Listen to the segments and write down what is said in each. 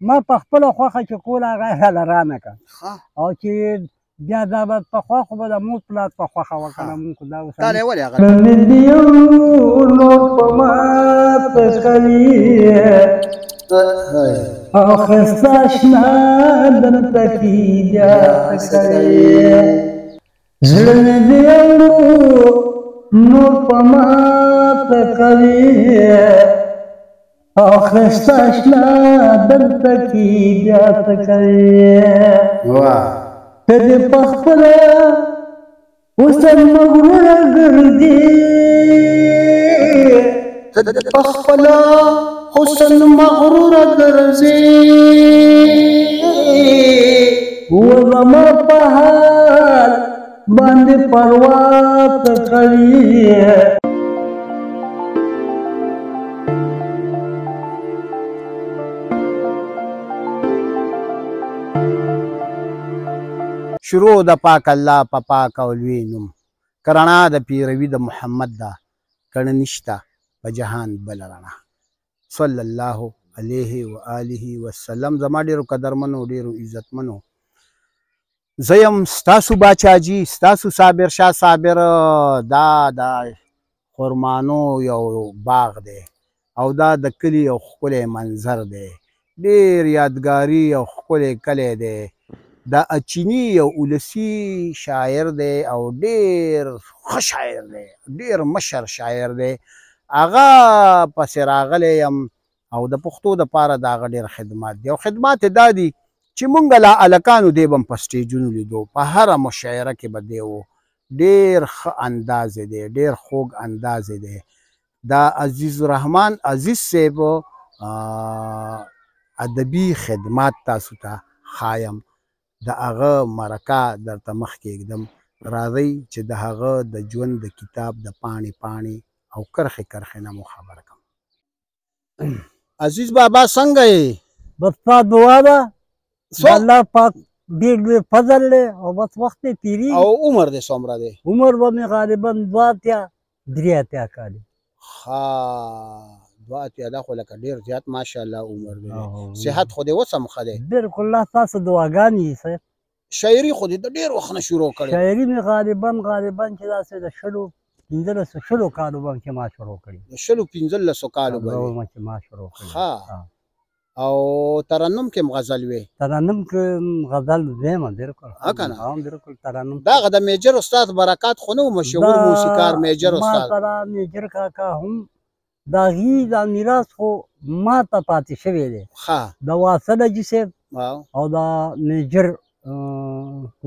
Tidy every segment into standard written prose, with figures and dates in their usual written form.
ما په خپله خوښه چې کوله هغه یې راله رانه کړه او چې بیا دا به پخوا خو به د مور پلار په خوښه وه که نه مونږ خو دا اوس تا له یې ولې هغه او ښایسته اشنا دلته کې بیا څه کوې زړه مې د یو نور په ماته کوي او ښایسته اشنا دلته کې بیا څه کوې ته دې په خپله حسن مغروره ګرځې ته دې په خپله حسن مغروره ګرځې و زما په حال باندې پروا ته کوي شروع د پاک الله په پاک او لوی نوم کرنا د پیروي د محمد دا کړه نشته په جهان بل رڼا صلی الله علیه و آله وسلم. زما ډیرو قدرمنو ډیرو عزتمنو زیم ستاسو باچاجي ستاسو صابر شاه صابر. دا د خرمانو یو باغ دی او دا د کلي یو ښکلی منظر دی ډیر یادګاري او ښکلی کلی دی. دا اچینی یو ولسي شاعر دی او ډیر ښه شاعر دی ډیر مشر شاعر دی. هغه پسې راغلی یم او د پښتو دپاره د هغه ډېر خدمات دی او خدمات یې دا دي چې مونږ لا هلکانو دی به م په سټیجونو لیدو په هره مشاعره کې به دی و ډېر ښه انداز یې دی ډېر خوږ انداز یې دی. دا عزیز الرحمن عزیز صاحب ادبي خدمات تاسو ته ښایم د هغه مرکه درته مخکې ږدم. راځئ چې د هغه د ژوند د کتاب د پاڼې پاڼې او کرښې کرښې نه مو خبر کړم. عزیز بابا څنګه یې؟ بس ستا دعا ده الله پاک ډېر لوی فضل دی او بس وخت یې تېرېږي. او عمر دې څومره دی؟ عمر به مې غالبا 2 اتیا 3 اتیا کال. ښه 2 اتیا دا خو لکه ډېر زیات ماشاءالله عمر دی. صحت خو دې اوس هم ښه دی؟ بلکل الله ستاسو دعاګانې دي صاحب. شاعري خو دې د ډېر وخت نه شروع کړې؟ شاعري مې غالبا چې داسې د 15 کالو به چې ما شروع کړې. د 15 کالو به چې ما شروع کړې. ښه او ترنم کې هم غزل وې؟ ترنم کې غزل ویمه بلکل. ها که نه؟ بلکل ترنم دغه د میجر استاد برکات خو نه و مشهور موسیقار میجر استاد؟ ما سره میجر کاکا هم د هغې دا میراث خو ما ته پاتې شوی دی. د واصل حاجي صاحب او د میجر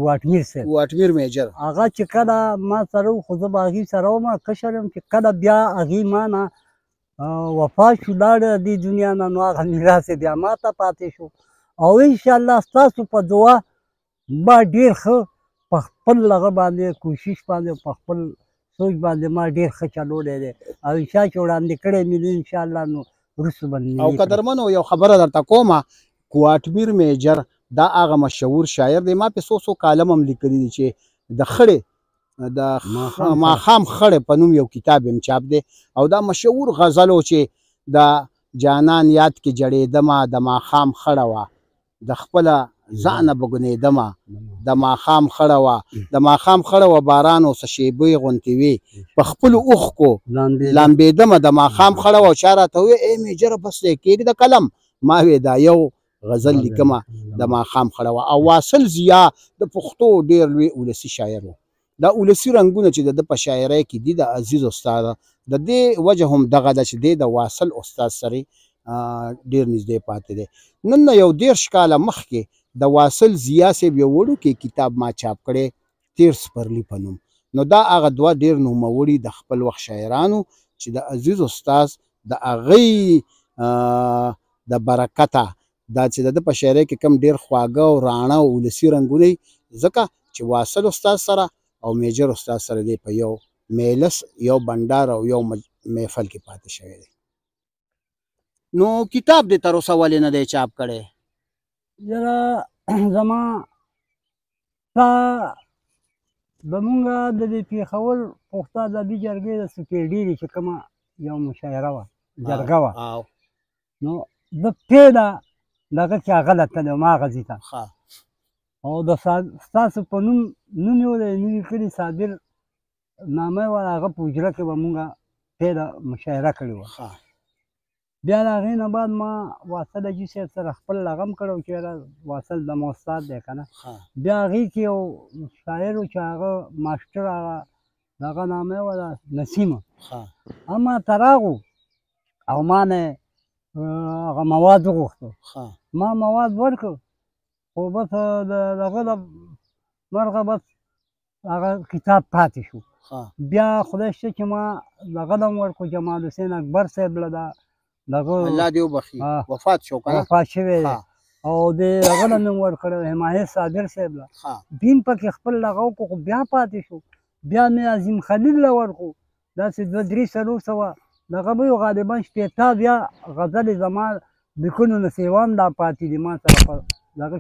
واټمیر صاحب واټمیر میجر هغه چې کله ما سره و خو زه به هغې سره وم کشر یم چې کله بیا هغې ما نه وفات شو لاړه دې دنیا نه نو هغه میراث یې بیا ما ته پاتې شو او انشاءالله ستاسو په دعا ما ډېر ښه په خپل هغه باندې کوشش باندې په خپل سوچ باندې ما ډېر ښه چلولی دی او انشا چې وړاندې کړی مې دی انشاءالله نو وروسته به او قدرمنو یو خبره درته کومه واټمیر میجر دا هغه مشهور شاعر دی. ما پې څو کالم هم لیکلي دي چې د خړې د ماښام خړې په نوم یو کتاب هم چاپ دی او دا مشهور غزلو چې د جانان یاد کې جړېدمه د ماښام خړه وه د خپله ځانه بګنېدمه د ماښام خړه وه د ماښام خړه وه باران اوسه شیبې غوندې وې په خپلو اوښکو لامبېدمه د ماښام خړه وه. چا راته وویل ای میجره بس دی کېږده قلم ما وې دا یو غزل لیکمه د ماښام خړه وه. او واصل ضیا د پښتو ډېر لوی ولسي شاعر و. دا ولسي رنګونه چې د ده په شاعرۍ کې دي د عزیز استاد د دې وجه هم دغه ده چې دی د واصل استاد سره ډېر نږدې پاتې دی. نن نه یو 30 کاله مخکې د واصل ضیا صاحب یو وړوکی کتاب ما چاپ کړی 13 سپرلي په نوم. نو دا هغه 2 ډېر نوموړي د خپل وخت شاعرانو چې د عزیز استاد د هغې د برکته دا چې د ده په شاعرۍ کې کم ډېر خواږه او راڼه او ولسي رنګونه ځکه چې واصل استاد سره او میجر استاد سره دی په یو میلس یو بنډار او یو محفل کې پاتې شوی دی. نو کتاب دې تر اوسه ولې نه دی چاپ کړی؟ یاره زما ستا زمونږ د دې پېښور پښتو ادبي جرګې د سکرټري چې کومه یو مشاعره وه جرګه وه نو زه پیله دغه کې هغه لتلی وم هغه ځای ته ښه او د ستاسو په نوم یې ولی نوي کړي صابر نامه یې وه هغه په حجره کې به مونږ پیله مشاعره کړې وه ښه بیا د هغې نه بعد ما واصل حاجي صاحب سره خپل هغه هم کړی و چې یاره واصل زما استاد دی که نه بیا هغې کې یو شاعر و چې هغه ماسټر هغه د هغه نامه یې وه نسیمه هغه ما ته راغو او ما نه هغه مواد وغوښتو ما مواد ورکړ خو بس د هغه د مرغه بس هغه کتاب پاتې شو بیا خدای شته چې ما دغه له هم ورکړو جمال حسین اکبر صاحب له دغه الله دې وبخي وفات شو که نه وفات شوی دی او د هغه له مې ورکړی حمایت صابر صاحب له دین پکې خپل هغه وکړو خو بیا پاتې شو بیا مې عظیم خلیل له ورکړو داسې 2-3-4 دغه به یو غالبا شپېته بیا غزلې زما لیکنو نه سیوا هم دا پاتې دي ما سره په دغه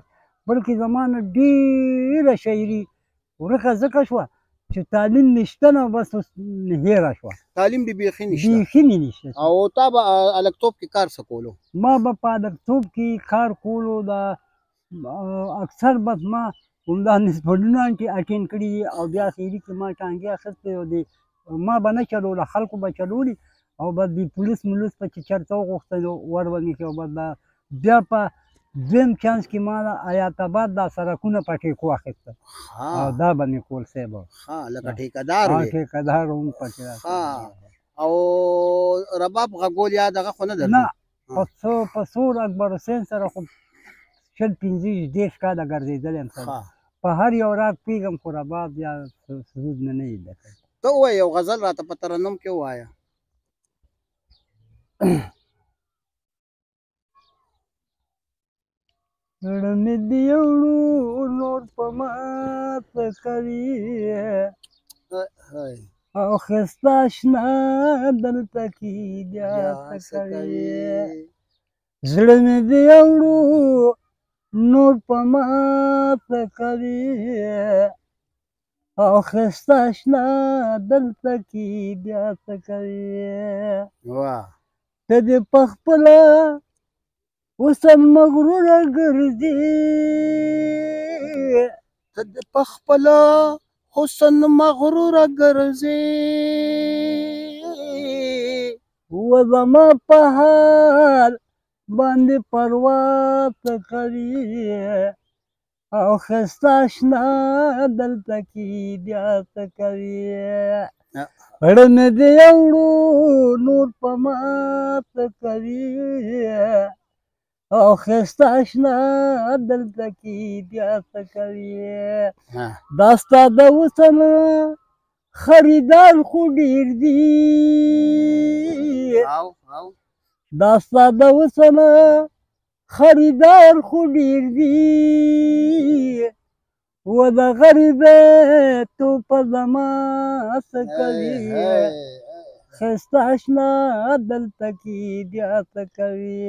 بلکې زما نه ډېره شاعري ورکه ځکه شوه چې تعلیم مې شته نه بس اوس هېره شوه تعلیم دې بیخي نشته بیخي مې نشته او تا به الکتوب کې کار څه کولو ما به په الکتوب کې کار کولو دا اکثر بس ما همدا نسبتونه اټینډ کړي دي او بیا اخري کې ما ټانګې اخیستی او ما به نه چلوله خلکو به چلولي او بس د پولیس مولوس په چې چېرته وغوښتل ور به مې کړي او بس دا بیا په دویم چانس کې ما د حیات آباد دا سړکونه په ټیکو اخیستل او دا به مې کول صاحب لکه ټیکهدار وې ټیکهدار هم پکې او رباب غږول یا دغه خو نه درلود نه په څور اکبر حسین سره خو 15-20 کاله ګرځېدلی یم په هر یو راګ پوهېږم خو رباب یا سرود مې نه یې زده کړی ته ووایه یو غزل راته په ترنم کې ووایه زړه مې د یوړو نور په ما څه کوي او ښایسته اشنا دلته کې بیا څه کوي زړه مې د یوړو نور په ما څه کوي او ښایسته اشنا دلته کې بیا څه کوي ته دې په خپله حسن مغروره ګرځي ته دې په خپله حسن مغروره ګرځي و زما په حال باندې پروا څه کوي او ښایسته اشنا دلته کې بیا څه کوي زړه مې د یوړو نور په ما څه کوي او ښایسته اشنا دلته کې بیا څه کوي دا ستا د حسن خریدار خو ډېر دي دا ستا د حسن خریدار خو ډېر دي و د غریبیتو په زما څه کوي ښایسته اشنا دلته کې بیا څه کوي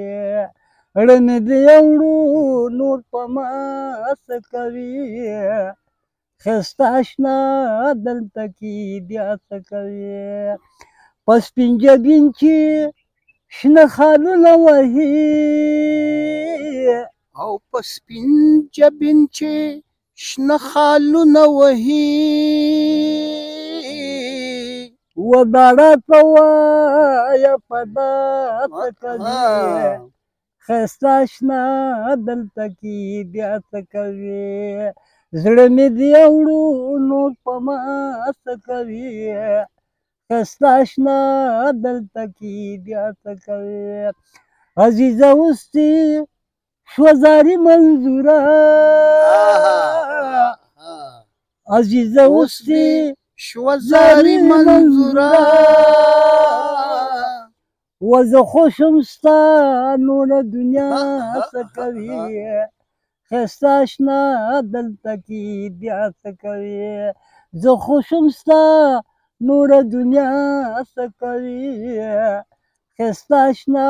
زړه مې د یوړو نور په ما څه کوي ښایسته اشنا دلته کې بیا څه کوي په سپین جبین چې شنه خالونه وهي او په سپین جبین چې شنه خالونه وهي و دا راته وایه په دا څه کوي ښایسته اشنا دلته کې بیا څه کوي زړه مې د یوړو نور په ما څه کوي ښایسته اشنا دلته کې بیا څه کوي عزیزه اوس دې شوه زاري منظوره عزیزه اوس دې شوه زاري منظوره و زه خوشم ستا نوره دنیا څه کوي ښایسته اشنا دلته کې بیا څه کوي زه خوشم ستا نوره دنیا څه کوي ښایسته اشنا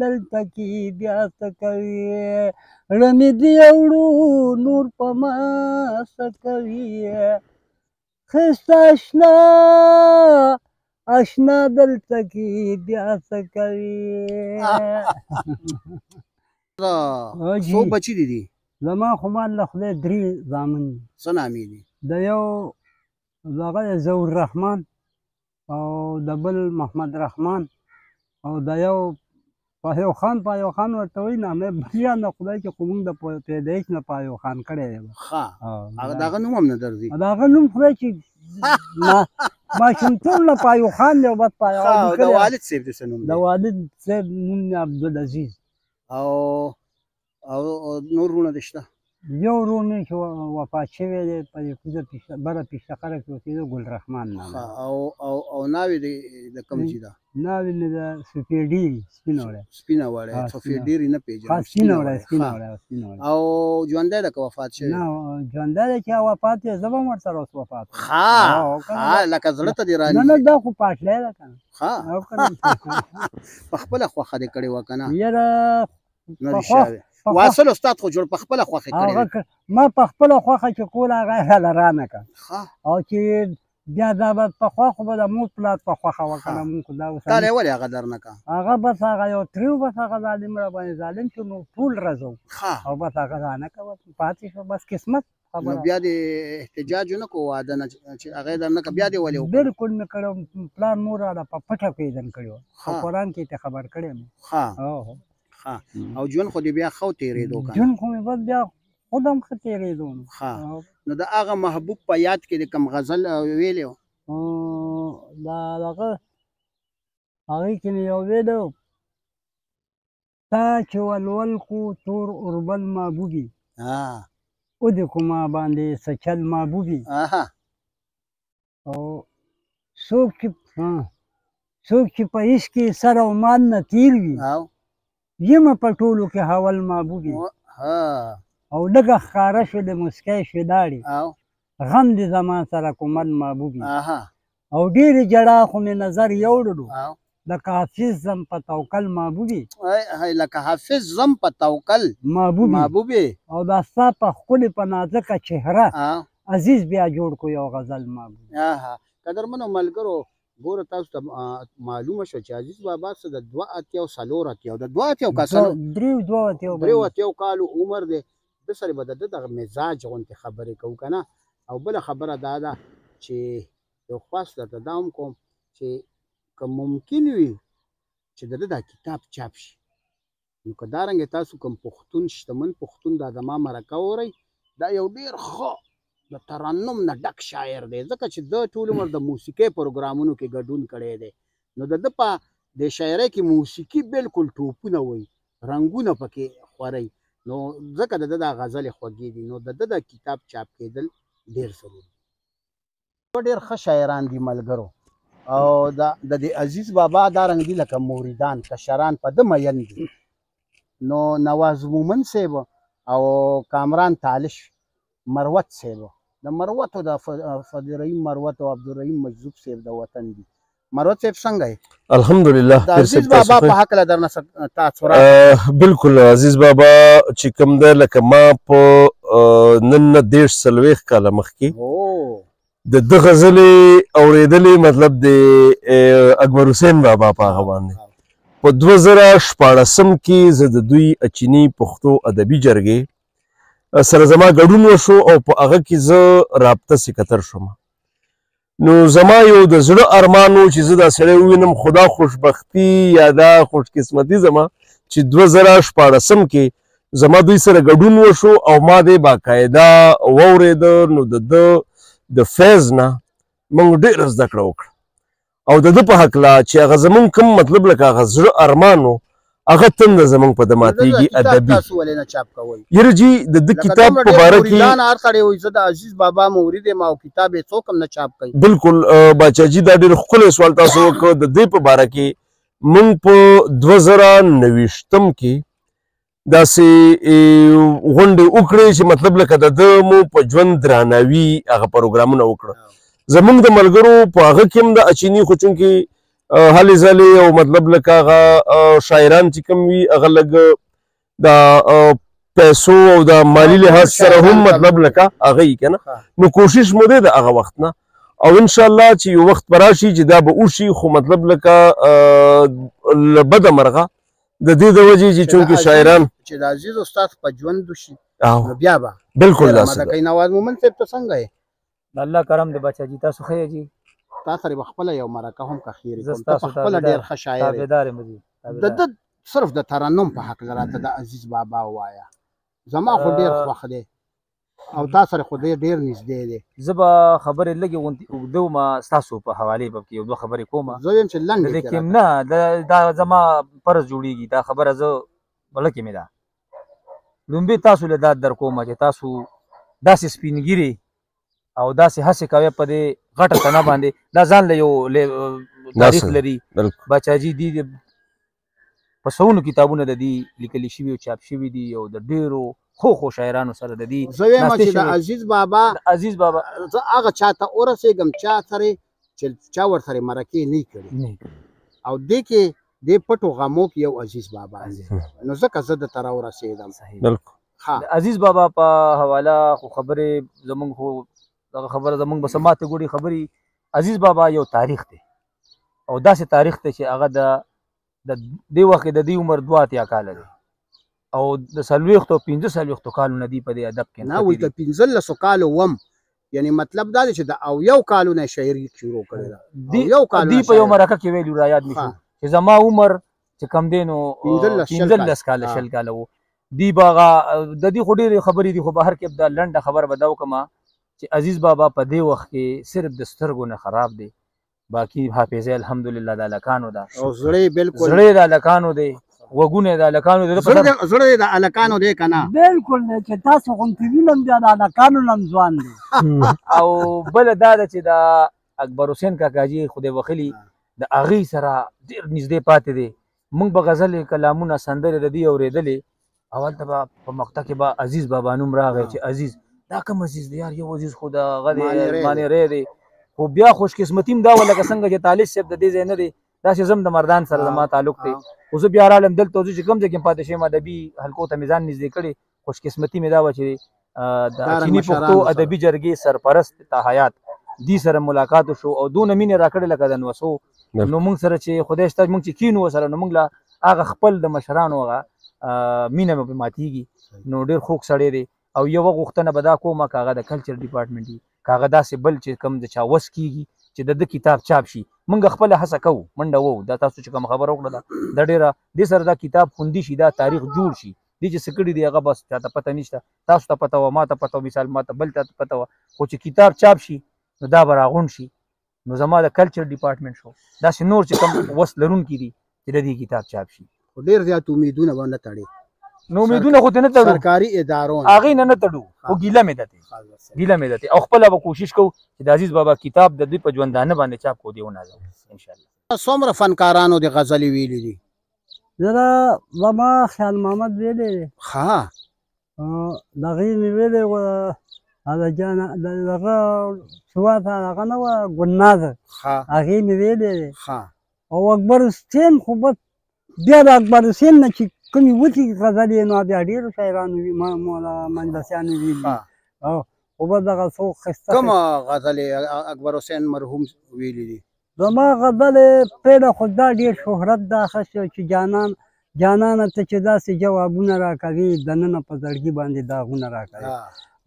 دلته کې بیا څه کوي زړه مې د یوړو نور په ما څه کوي ښایسته اشنا دلته کې بیا څه کوي څو بچي دي؟ زما خو مال له خدای 3 زامن دي. څه نامې دي؟ د یو دغه ظهور الرحمن او د بل محمد رحمان او د یو پایو خان ورته وایي نامې بل نه خدای چې خو موږ د پیدایش نه پایو خان کړی دی. ښه د هغه نوم هم نه درځي؟ د هغه نوم خدای چې ماشومتوب نه پایو خان دی او بس پایو. د والد صاحب د څه نوم دی؟ د والد صاحب نوم دی عبدالعزیز. او نور ورونه دې شته؟ یو ورور مې چې وفات شوی دی په دې کوزه بره پېشتقره کې اوسېده ګل رحمان نامه. او ناوې د کوم ځای ده؟ ناوې مې د سپېډیري سپینه وړی. سپینه وړی سپېډیري نه پېژنم. سپینه وړی. او ژوندی ده که وفات شوی؟ نه ژوندی دی چې وفات دی زه به هم ورسره اوس وفات یم. ښه لکه زړه ته دې رانیسي؟ نه دا خو پاټلی ده که نه. په خپله خوښه دې کړې وه که نه؟ یاره واصل استاد خو جوړ په خپله خوښه کړې؟ ما په خپله خوښه چې کوله هغه یې راله رانه کړه. او چې بیا دا به پخوا خو به د مور پلار په خوښه وه که نه مونږ خو دا اوس تا له یې ولې هغه درنه کړه؟ هغه بس هغه یو تریو بس هغه ظالم را باندې ظالم شو نو ټول رځو او بس هغه رانه کړه پاتې شو بس قسمت نو بیا دې احتجاج ونه کړو واده نه چې هغه یې درنه کړه بیا دې ولې وکړه؟ بلکل مې کړی پلار مور راله په پټه پیژن کړی وه او قرآن کې ته خبر کړی مې. او ژوند خو دې بیا ښه تېرېدو که نه؟ ژوند خو مې بس بیا خود هم ښه تېرېدو. نو د هغه محبوب په یاد کې د کوم غزل ویلی و؟ دا دغه هغې کې مې یو ویلی و تا چې ولول کو تور اوربل محبوبي ودې کو ما باندې سچل محبوبي. او څوک چې په عشق کې سر او مال نه تیر وي یم په ټولو کې حول محبوبي. او لږه ښکاره شو د مسکی شوداړې غم دې زما سره کومل محبوبي. او ډېرې جړا خو مې نظر یوړلو لکه حافظ زم په توکل محبوبي. لکه حافظ زم په توکل محبوبي. او دا ستا په ښکلې په نازکه چهره عزیز بیا جوړ کو یو غزل محبوبي. قدرمنو ملګرو ګوره تاسو ته معلومه شوه چې عزیز بابا څه د 82 د 82 کسانو 83 کالو عمر دی. د سره به د ده دغه مزاج غوندې خبرې کوو که نه. او بله خبره دا ده چې یو خواست درته دا هم کوم چې که ممکن وي چې د ده دا کتاب چاپ شي نو که دارنګې تاسو کوم پښتون شتمن پښتون دا زما مرکه وورئ دا یو ډېر ښه د ترنم نه ډک شاعر دی ځکه چې د ټول عمر د موسیقۍ پروګرامونو کې ګډون کړی دی. نو د ده په د شاعرۍ کې موسیقي بالکل ټوپونه وایي رنګونه پکې خورئ نو ځکه د ده دا غزلې خوږې دي. نو د ده د کتاب چاپ کېدل ډېر ضروري. ډېر ښه شاعران دي ملګرو او د دې عزیز بابا دارنګ دي لکه موریدان کشران په ده مین دي. نو نواز مومن صاحب او کامران تالش مروت صاحب د مروتو د فضلرحیم مروت او عبدالرحیم مجذوب صاحب د وطن دي. مروت صاحب څنګه یې؟ الحمدلله. د عزیز بابا په هکله درنه تاسو بالکل عزیز بابا چې کوم دی لکه ما په نن نه 40 کاله مخکې د ده غزلې اورېدلې مطلب د اکبر حسین بابا په هغه باندې په 2014 کې زه د دوی اچینی پښتو ادبي جرګې سره زما ګډون وشو او په هغه کې زه رابطه سکتر شوم. نو زما یو د زړه ارمان و چې زه دا سړی ووینم خدا خوشبختي یا دا خوش قسمتي زما چې 2014 کې زما دوی سره ګډون وشو او ما دې باقاعده واورېده. نو د ده د فیض نه موږ ډېره زده کړه وکړه او د ده په هکله چې هغه زمونږ کوم مطلب لکه هغه زړه ارمان و هغه تنده زمونږ په ده ماتېږي ادبي. یره جي د ده کتاب په باره کې د عزیز بابا مورید یم او کتاب یې څوک هم نه چاپ کوي. بالکل باچاجي دا ډېر ښکلی سوال تاسو وکړ. د دې په باره کې موږ په 2029 کې داسې غونډې وکړې چې مطلب لکه د ده مو په ژوند درناوي هغه پروګرامونه وکړه. زمونږ د ملګرو په هغه کې هم د اچیني خو چونکې هلې ځلې او مطلب لکه هغه شاعران چې کوم وي هغه لږ د پیسو او د مالی لحاظ سره هم مطلب لکه هغه یي که نه. نو کوشش مو دی د هغه وخت نه او انشاءالله چې یو وخت به راشي چې دا به وشي خو مطلب لکه له بده مرغه د دې د وجې چې چونکې شاعران چې د عزیز استاد په ژوند وشي او نو بیا به بالکل ډېره داسې مده ده. کوي. نواز مومن صاحب ته څنګه یې؟ الله کرم دی بچا جی تاسو ښه یې جی تا سره به خپله یو مرکه هم کښېرې زه کوم. ته ستاسو په خپله ډېر ښه شاعر یې. تابعدار یم جی د ده صرف د ترنم په هکله راته د عزیز بابا ووایه. زما خو ډېر خوښ دی او تا سره خو ډېر نږدې دی. زه به خبرې لږې غوندې اوږده ومه ستاسو په حوالې به کې یو دوه خبرې کومه زه یم چې د لنډې دې کې کې راته. نه دا زما فرض جوړېږي دا خبره زه بله کې مې ده. لومبې تاسو له دا در کومه چې تاسو داسې سپینګیري او داسې هسې کوئ په دې غټه تنه باندې دا ځان له یو تاریخ لري. بچاجي دي په سونو کتابونه د دې لیکلي شوي او چاپ شوي دي او د ډېرو ښو شاعرانو سره د دې زه وایم چې د عزیز بابا عزیز بابا زه هغه چا ته ورسېږم چا سره چې چا ورسره مرکې نه کړي او دې کې دې پټو غمو کې یو عزیز بابا دی نو ځکه زه د تر ورسېدم. بالکل عزیز بابا په حواله خو خبرې زمونږ خو دغه خبره زمونږ به سماته ګوډي خبرې. عزیز بابا یو تاریخ دی او داسې تاریخ دی چې هغه د دې وخت د دې عمر 2 کاله دی او د 45 کالو نه دی په دې ادب کې نه وي د 15 کالو وم یعنی مطلب دا دی چې د او یو کالو نه شاعري شروع کړی ده. یو کال دی په یو مرکه کې ویلو را یاد نشو چې زما عمر چې کم دی نو 15 کاله شل کاله وو. دی باغه د دې خو ډېرې خبرې دي خو بهر کې د لنډه خبر به دا وکړم چې عزیز بابا په دې وخت کې صرف د سترګو نه خراب دی باقي حافظه الحمدلله د الکانو ده او زړه بالکل زړه د الکانو دی وګونه د الکانو دی زړه د الکانو دی کنه بالکل نه چې تاسو کوم ویلم بیا د الکانو نم ځوان دی او بل دا چې د اکبر حسین کاکاجي خدای وخلی د اغي سره ډیر نږدې پاتې دی. موږ به غزل کلامونه سندره د دې اورېدلې اول ته په مقطع کې به عزیز بابا نوم راغی چې عزیز دا کوم عزیز دی یار یو عزیز خو د غد معنی ری دی خو بیا خوش قسمتیم دا ولکه څنګه چې طالب صاحب د دې ځای نه دی دا چې زم د مردان سره زما تعلق دی خو زه بیا رالم دلته چې کوم ځای کې پاتې شم ادبي حلقو ته میزان نږدې کړي خوش قسمتي مې دا و چې د چینی پښتو ادبي جرګې سرپرست ته حیات دې سره ملاقات شو او دونه مینه راکړل لکه د نوسو نو موږ سره چې خدای ستاسو موږ چې کینو سره نو موږ لا هغه خپل د مشرانو هغه مینه مې ماتېږي نو ډېر خوږ سړی دی او یو غوښتنه به دا کومه کاغه د کلچر ډپارټمنټ دی کاغه داسې بل چې کم د چا وس کیږي چې د کتاب چاپ شي موږ خپل هڅه کوو منډه وو دا تاسو چې کوم خبر وکړه دا ډېره دې سره دا کتاب خوندي شي دا تاریخ جوړ شي دې چې سکړي دی هغه بس چاته پته نشته تاسو ته پته و ما ته پته و مثال ما ته بل ته پته و خو چې کتاب چاپ شي نو دا به راغون شي نو زما د کلچر ډپارټمنټ شو داسې نور چې کوم وس لرونکي دي چې د دې کتاب چاپ شي ډېر زیات امیدونه باندې تړي نو امیدونه خو ته نه تړو سرکاري ادارو هغې نه تړو خو ګیله مې ده او خپله به کوشش کوو چې د عزیز بابا کتاب د دوی په ژوندانه باندې چاپ کو دی ونازو انشاءالله. څومره فنکارانو د غزلې ویلي دي؟ زه زما خیال محمد ویلی دی ښه دغې مې ویلی و دغه سوات هغه نه وه ګلنازه هغې مې ویلی دی او اکبر حسین خو بس بیا د اکبر حسین نه چې کومې وڅې غزلې نو بیا ډېرو شاعرانو مجلسیانو ویلي خو بس دغه څو ښایسته کومه غزلې اکبر حسین مرحوم ویلي دي؟ زما غزلې پیله خو دا ډېر شهرت دا ښه شو چې جانانه ته چې داسې جوابونه راکوي دننه په زړګي باندې داغونه راکوي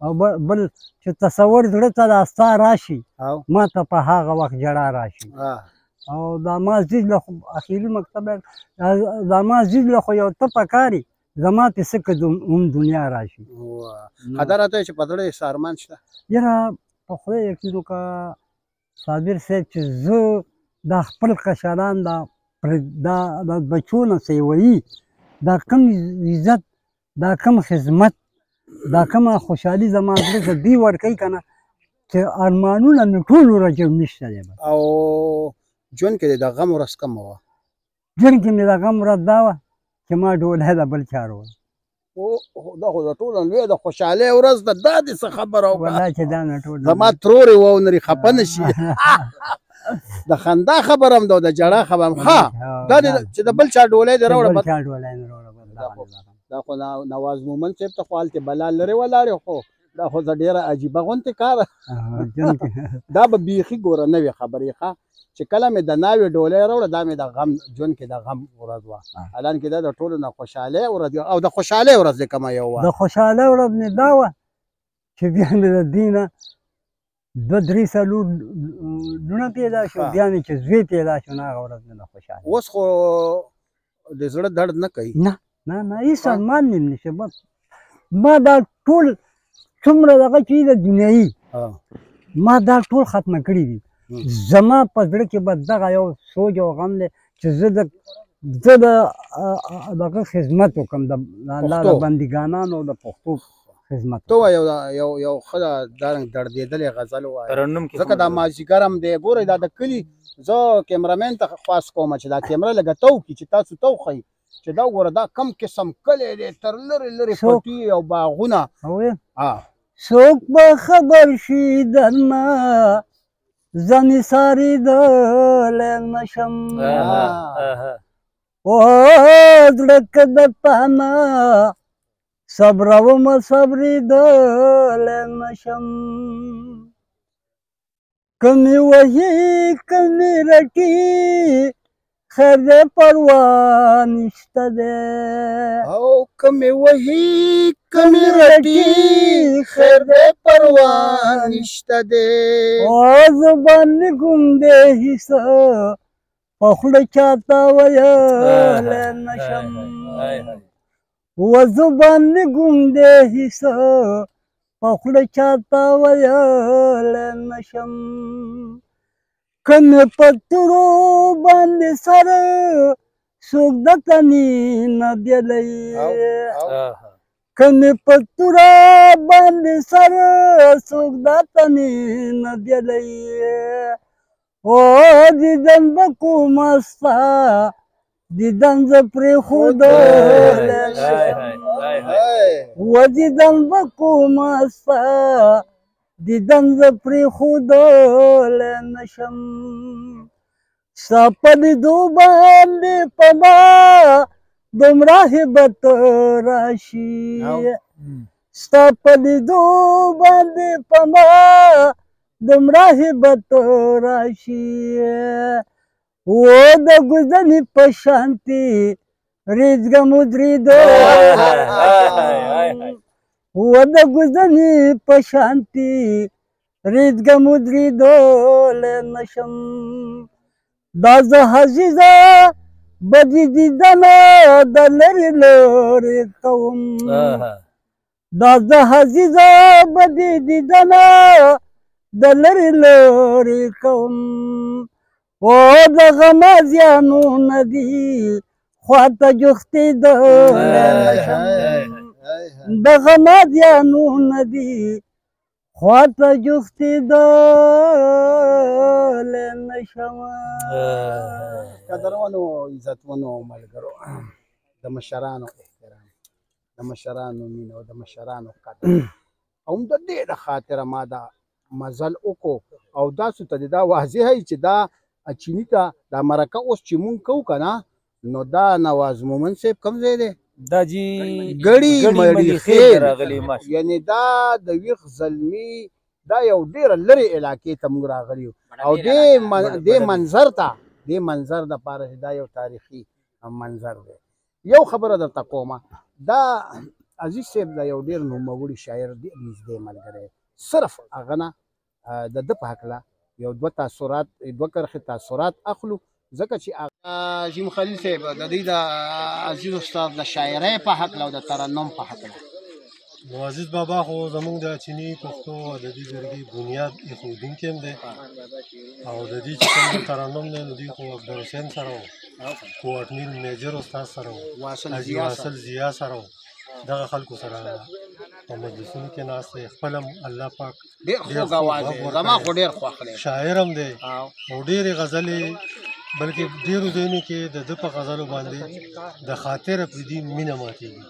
او بل چې تصور زړه ته دا ستا راشي ما ته په هغه وخت ژړا راشي او دا ما زیږ له خو اخري مکتب دا ما زیږ له خو یو ته پکاري زما پې څه که هم دنیا راشي خبره ته چې په زړه یې سارمان شته یاره په خدای یقین وکړه صابر صاحب چې زه دا خپل کشران دا بچو نه څه وایي دا کم عزت دا کم خدمت دا کومه خوشحالي زما زړه ته دوی ورکوي که نه چې ارمانونه مې ټول ورجم نشته دی او ژوند کې د غم ورځ کومه وه؟ ژوند کې مې د غم ورځ دا وه چې ما ډولۍ د بل چا وروړه دا خو د ټولو لویه د خوشحالۍ ورځ ده دا دې څه خبره وکړه والله چې دا نه ټول زما ترورې واونري خفه نه شي د خندا خبره هم ده او د ژړا خبره هم ښه دا دې چې د بل چا ډولۍ دې راوړه بل چا ډولۍ مې راوړه دا خو نواز مومن صاحب ته خو هلته بلا لرې ولاړې خو دا خو زه ډېره عجیبه غوندې کار ژوند کې دا به بیخي ګوره نوې خبرې ښه چې کله مې د ناوې ډولۍ راوړه دا مې د غم ژوند کې د غم ورځ وه حالان کې دا د ټولو نه خوشحالۍ ورځ او د خوشحالۍ ورځ دې کومه یو وه د خوشحالۍ ورځ مې دا وه چې بیا مې د دې نه 2-3 څلور لوڼه پیدا شو بیا مې چې زوی پیدا شو نو هغه ورځ مې د خوشحالۍ اوس خو د زړه درد نه کوي نه هېڅ ارمان مې نشته بس ما دا ټول څومره دغه چې د دنیایي ما دا ټول ختمه کړي دي زما په زړه کې به دغه یو سوچ او غم دی چې زه د دغه خدمت وکړم د الله د بندګانانو د پښتو خدمت ته وایه یو ښه دارنګ دردېدلې غزل ووایه ځکه دا مازدیګر هم دی ګورئ دا د کلي زه کیمرامین ته خواست کوم چې دا کیمره لږه تو کړي چې تاسو ته وښیي چې دا وګوره دا کم قسم کلی دی تر لرې لرې پټي او باغونه څوک به خبر شي درنه زه نثارېدلی نشم او زړه که د تا نه صبرومه صبرېدلی نشم که مې وهي که مې رټي خیر دی پروا نشته دی او که مې وهي که مې رټي خیر دی پروا نشته دی او زه باندې کوم دی حصه په خوله چاته ویلی نشم و زه باندې کوم دی حصه په خوله چاته ویلی نشم که مې په تورو باندې سره څوک د تنې نه بیلی که مې په توره باندې سره څوک د تنې نه بیلی او دیدن به کومه ستا دیدن زه پرېښودلی نشم و دیدن به کومه ستا دیدن زه پرېښودلی نشم ستا په لیدو باندې په ما دومره هیبت راشي ستا په لیدو باندې په ما دومره هیبت راشي و د ګزدنې په شانتې ریزګم ودرېدلی و د ګزدنې په شانتې ریزګم ودرېدلی نشم دا زه عزیزه بدې دیدنه د لرې لرې کوم دا زه عزیزه بدې دیدنه د لرې لرې کوم او د غمازیانو نه دي خواته جوختېدلی نشم د غمازیانو نه دي خواته جوختېدلی نشم قدرمنو عزتمنو ملګرو د مشرانو احترام د مشرانو مینه او د مشرانو قدر او د دې د خاطره ما دا مزل وکړو او داسې ته دا واضح چې دا چیني ته دا مرکه اوس چې مونږ کوو که نه نو دا نواز مومن صاحب کوم ځای دی دا جی ګړي مړي خیر یعنی دا د ویښ زلمي دا یو ډېره لرې علاقې ته موږ راغلي یو او دې منظر دپاره چې دا یو تاریخي منظر دی یو خبره درته کومه دا عزیز صاحب دا یو ډېر نوموړي شاعر ډېر نږدې ملګری صرف هغه نه د ده په هکله یو دوه کرښې تاثرات اخلو ځکه چې عظیم خلیل صاحب د دوی د عزیز استاد د شاعرۍ په هکله او د ترنم په هکله نو عزیز بابا خو زمونږ د چیني پښتو ادبي جرګې بنیاد ایښودونکی هم دی او د دې چې کوم ترنم دی نو دوی خو اکبرحسین سره و کوټ میل میجر استاد سره و حاجي واصل ضیا سره و دغه خلکو سره په مجلسونو کې ناست دی خپل هم الله پاک ډېر خوږ اواز دی زما خو ډېر خوښ دی شاعر هم دی او ډېرې غزلې بلکې ډېرو ځایونو کې د ده په غزلو باندې د خاطر پردي مینه ماتېږي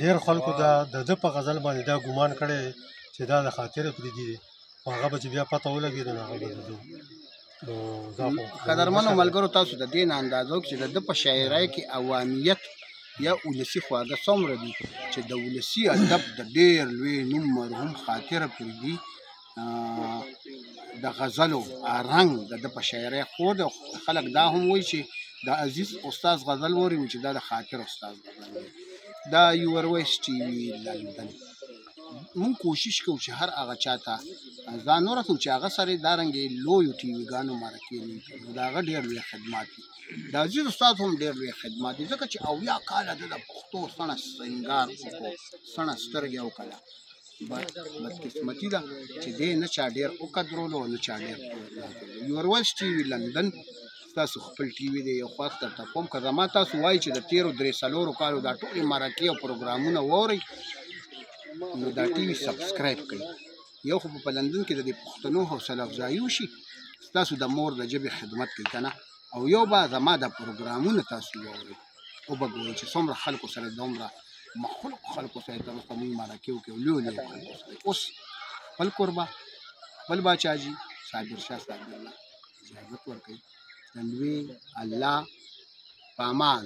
ډېر خلکو د ده په غزل باندې دا ګمان کړی چې دا د خاطر پردي دی هغه به چې بیا پته ولګېد نو هغه به د قدرمنو ملګرو تاسو د دې نه اندازه وکړئ چې د ده په شاعرۍ کې عوامیت یا ولسي خواږه څومره دي چې د ولسي ادب د ډېر لوی نوم مرحوم خاطره پرېږدي د غزلو رنګ د ده په شاعرۍ خور دی. خلک دا هم وایي چې د عزیز استاد غزل ووري چې دا د خاطر استاد غزل دی. دا یور ویس ټي وي لندن. مونږ کوشش کوو چې هر هغه چاته ځان ورسوو چې هغه سره دارنګې لویو ټي ویګانو مرکې نه کوي. د هغه ډېر لوی خدمات دي. د عزیز استاد هم ډېر لوی خدمات دي ځکه چې 80 کاله د پښتو سڼه سینګار وکړو، سڼه سترګې وکړه. بدقسمتي ده چې دی نه چا ډېر وقدرولو او نه چا ډېر یور ویس ټي وي لندن ستاسو خپل ټي وي دی. یو خواست درته کوم که زما تاسو وایي چې د تېرو 3-4 کالو دا ټولې مرکې او پروګرامونه واورئ نو دا ټي وي سبسکرایب کړئ. یو خو په لندن کې د دې پښتنو حوصله افزایي وشي، ستاسو د مور د ژبې خدمت کوي که نه، او یو به زما د پروګرامونه تاسو واورئ او به ګورئ چې څومره خلکو سره دومره مخلوق خلکو سره تر اوسه موږ مرکې وکړو، لوی لوی خلکو سره. اوس خپل کوربه خپل باچاجي صابر شاه صاحب الله اجازت ورکوي. د لوی الله په امان.